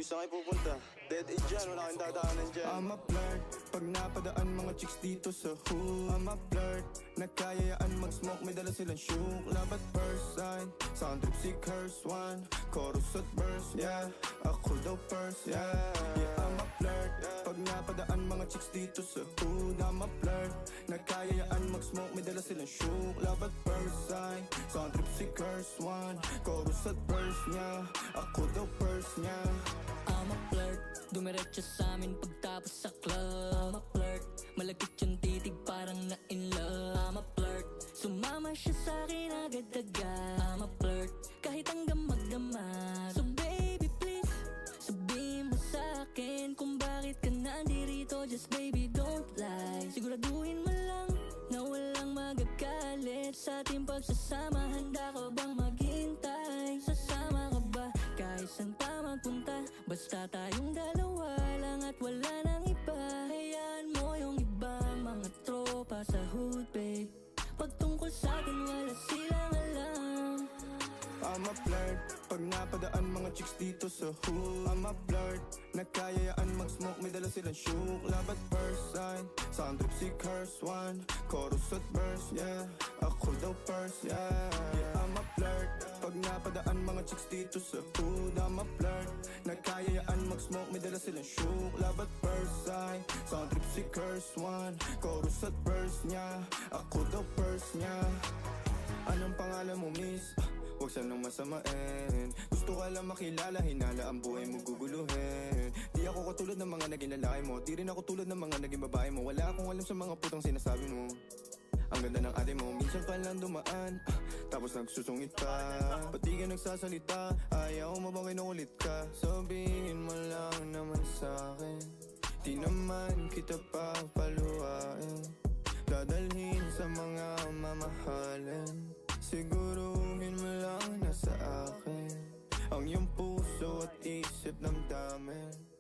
Uy, saan kayo pupunta? Dead end dyan, wala kayong dadaanan dyan. I'm a flirt, pag napadaan mga chicks dito sa hood. I'm a flirt, nagkayayaan mag-smoke, may dala silang shook. Love at first sight, sound trip si curse one. Chorus at verse, yeah, ako daw first, yeah. Yeah, I'm a flirt, pag napadaan mga chicks dito sa hood. I'm a flirt, nagkayayaan mag-smoke, may dala silang shook. Love at first sight, sound trip si curse one. Chorus at verse, yeah, ako daw first, yeah. I'm a flirt, dumiretso sa amin pagtapos sa club. I'm a flirt, malagkit yung titig parang na in love. I'm a flirt, sumama siya sa akin agad-agad. I'm a flirt, kahit hanggang magdamag. So baby please, sabihin mo sa akin kung bakit ka nandirito. Just baby don't lie, siguraduhin mo lang na walang magagalit sa ating pagsasama. Handa ka bang maghintay? Sasama ka ba kahit saan pa magpunta? Basta tayong dalawa lang at wala nang iba. Hayaan mo yung iba, mga tropa sa hood, babe. Pagtungkol sa atin, wala silang alam. I'm a flirt, pag napadaan mga chicks dito sa hood. I'm a flirt, nagkayayaan mag-smoke, may dala silang shook. Love at first sight, sound trip si curse one. Chorus at verse, yeah, ako daw first, yeah. Yeah, I'm a flirt, pag napadaan mga chicks dito sa hood. I'm a flirt, nagkayayaan mag-smoke, may dala silang shook. Love at first sight, sound trip si curse one. Chorus at verse, yeah, ako daw first, yeah. Anong pangalan mo, miss? Huwag sanang masamain. Gusto ka lang makilala, hinala ang buhay mo guguluhin. Di ako katulad ng mga naging lalaki mo, di rin ako tulad ng mga naging babae mo. Wala akong alam sa mga putang sinasabi mo. Ang ganda ng ate mo, minsan ka lang dumaan, tapos nagsusungit ka. Ba't di ka nagsasalita? Ayaw mo bang kinukulit ka? Sabihin mo lang naman sa'kin, di naman kita papaluhain. Dadalhin sa mga mamahalin. Siguruhin mo lang na sa akin ang iyong puso at isip damdamin.